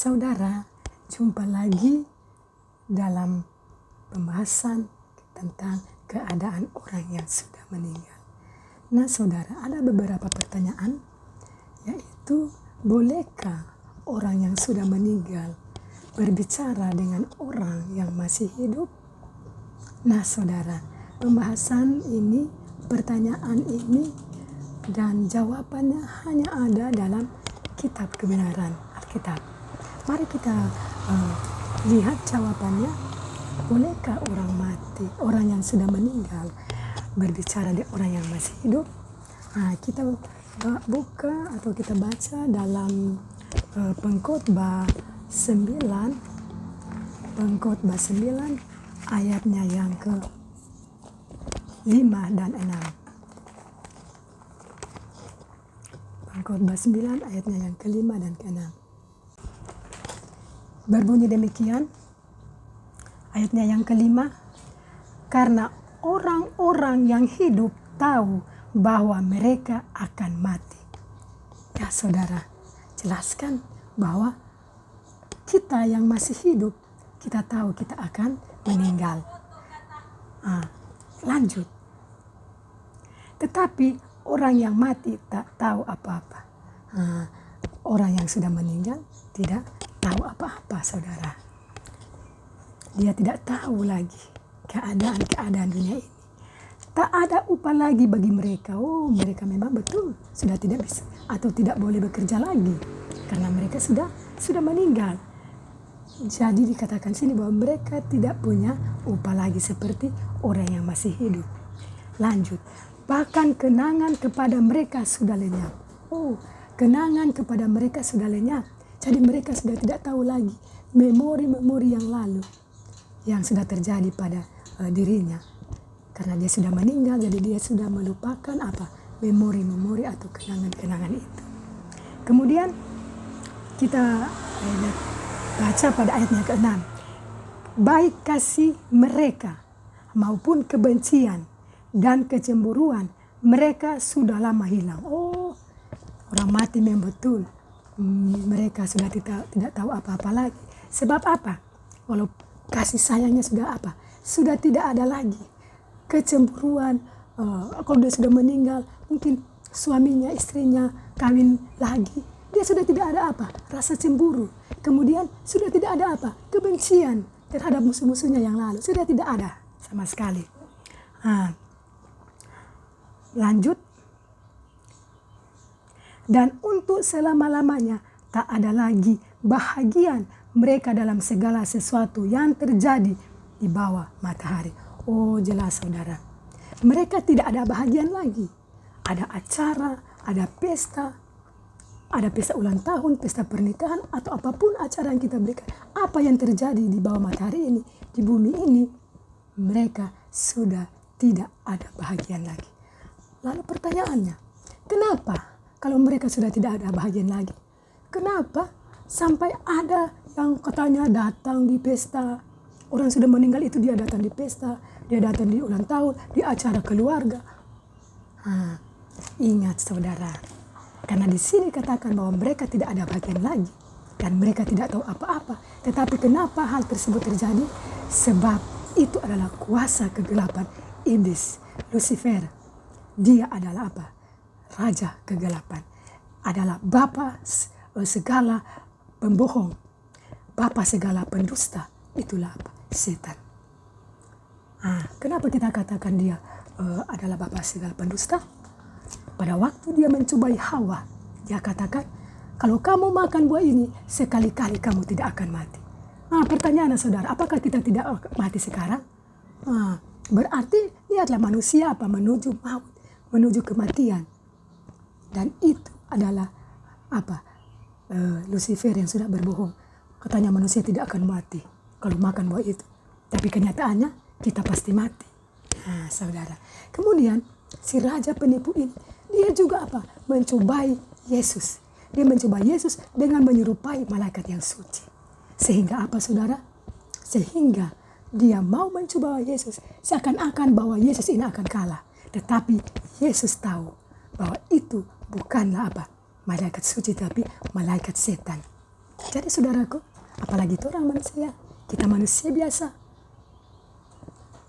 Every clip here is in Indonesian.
Saudara, jumpa lagi dalam pembahasan tentang keadaan orang yang sudah meninggal. Nah saudara, ada beberapa pertanyaan, yaitu bolehkah orang yang sudah meninggal berbicara dengan orang yang masih hidup? Nah saudara, pembahasan ini, pertanyaan ini dan jawabannya hanya ada dalam kitab kebenaran, Alkitab. Mari kita lihat jawabannya. Bolehkah orang mati, orang yang sudah meninggal berbicara dengan orang yang masih hidup? Nah, kita buka atau kita baca dalam Pengkhotbah 9 ayatnya yang ke-5 dan 6. Pengkhotbah 9 ayatnya yang ke-5 dan ke-6. Berbunyi demikian, ayatnya yang ke-5, karena orang-orang yang hidup tahu bahwa mereka akan mati. Ya saudara, jelaskan bahwa kita yang masih hidup, kita tahu kita akan meninggal. Lanjut. Tetapi orang yang mati tak tahu apa-apa. Orang yang sudah meninggal tidak tahu apa-apa, saudara. Dia tidak tahu lagi keadaan dunia ini. Tak ada upah lagi bagi mereka. Mereka memang betul sudah tidak bisa atau tidak boleh bekerja lagi karena mereka sudah meninggal. Jadi dikatakan sini bahwa mereka tidak punya upah lagi seperti orang yang masih hidup. Lanjut. Bahkan kenangan kepada mereka sudah lenyap. Kenangan kepada mereka sudah lenyap. Jadi mereka sudah tidak tahu lagi memori-memori yang lalu yang sudah terjadi pada dirinya. Karena dia sudah meninggal, jadi dia sudah melupakan memori-memori atau kenangan-kenangan itu. Kemudian kita baca pada ayatnya ke-6. Baik kasih mereka maupun kebencian dan kecemburuan mereka sudah lama hilang. Orang mati memang betul. Mereka sudah tidak tahu apa-apa lagi. Sebab apa? Walau kasih sayangnya sudah tidak ada lagi. Kecemburuan, kalau dia sudah meninggal, mungkin suaminya, istrinya kawin lagi, dia sudah tidak ada rasa cemburu. Kemudian sudah tidak ada kebencian terhadap musuh-musuhnya yang lalu, sudah tidak ada sama sekali. Lanjut. Dan untuk selama-lamanya tak ada lagi bahagian mereka dalam segala sesuatu yang terjadi di bawah matahari. Jelas saudara. Mereka tidak ada bahagian lagi. Ada acara, ada pesta ulang tahun, pesta pernikahan, atau apapun acara yang kita berikan. Apa yang terjadi di bawah matahari ini, di bumi ini, mereka sudah tidak ada bahagian lagi. Lalu pertanyaannya, kenapa? Kalau mereka sudah tidak ada bahagian lagi, kenapa sampai ada yang katanya datang di pesta? Orang sudah meninggal itu dia datang di pesta, dia datang di ulang tahun, di acara keluarga. Ingat saudara, karena di sini katakan bahwa mereka tidak ada bahagian lagi dan mereka tidak tahu apa-apa. Tetapi kenapa hal tersebut terjadi? Sebab itu adalah kuasa kegelapan iblis, Lucifer. Dia adalah Raja kegelapan, adalah bapa segala pembohong, bapa segala pendusta. Itulah setan. Kenapa kita katakan dia adalah bapa segala pendusta? Pada waktu dia mencobai Hawa, dia katakan, kalau kamu makan buah ini, sekali-kali kamu tidak akan mati. Pertanyaannya saudara, apakah kita tidak mati sekarang? Berarti lihatlah manusia menuju maut, menuju kematian. Dan itu adalah Lucifer yang sudah berbohong. Katanya manusia tidak akan mati kalau makan buah itu. Tapi kenyataannya kita pasti mati. Saudara. Kemudian si raja penipu ini, dia juga mencobai Yesus. Dia mencobai Yesus dengan menyerupai malaikat yang suci. Sehingga saudara? Sehingga dia mau mencoba Yesus. Seakan-akan bahwa Yesus ini akan kalah. Tetapi Yesus tahu bahwa itu bukanlah malaikat suci, tapi malaikat setan. Jadi saudaraku, apalagi itu orang manusia, kita manusia biasa.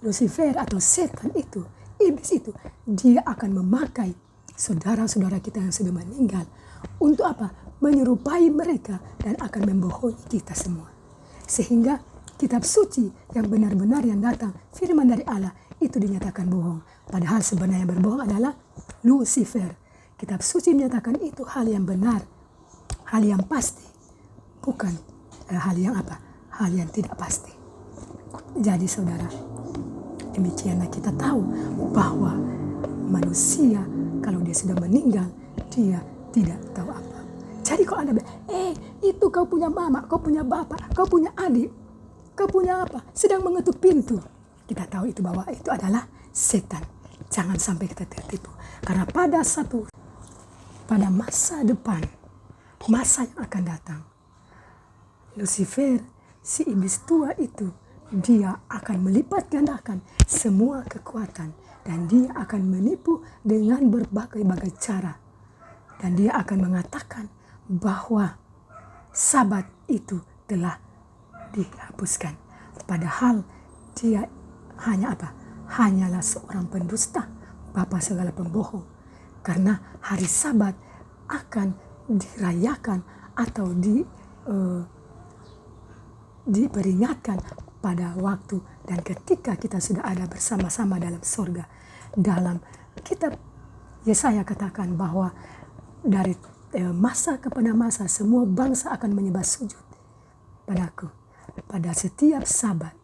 Lucifer atau setan itu, iblis itu, dia akan memakai saudara-saudara kita yang sudah meninggal. Untuk apa? Menyerupai mereka dan akan membohongi kita semua. Sehingga kitab suci yang benar-benar yang datang, firman dari Allah, itu dinyatakan bohong. Padahal sebenarnya yang berbohong adalah Lucifer. Kitab suci menyatakan itu hal yang benar, hal yang pasti. Bukan hal yang apa? Hal yang tidak pasti. Jadi saudara, demikianlah kita tahu bahwa manusia kalau dia sudah meninggal, dia tidak tahu apa. Jadi kalau Anda bilang, itu kau punya mama, kau punya bapak, kau punya adik, kau punya apa, sedang mengetuk pintu. Kita tahu itu bahwa itu adalah setan. Jangan sampai kita tertipu. Karena pada masa depan, masa yang akan datang, Lucifer, si iblis tua itu, dia akan melipat gandakan semua kekuatan. Dan dia akan menipu dengan berbagai-bagai cara. Dan dia akan mengatakan bahwa Sabat itu telah dihapuskan. Padahal dia hanya apa? Hanyalah seorang pendusta, bapa segala pembohong. Karena hari Sabat akan dirayakan atau diperingatkan pada waktu dan ketika kita sudah ada bersama-sama dalam surga. Dalam kitab Yesaya katakan bahwa dari masa kepada masa semua bangsa akan menyembah sujud padaku. Pada setiap Sabat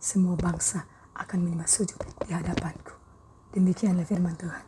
semua bangsa akan menyembah sujud di hadapanku. Demikianlah firman Tuhan.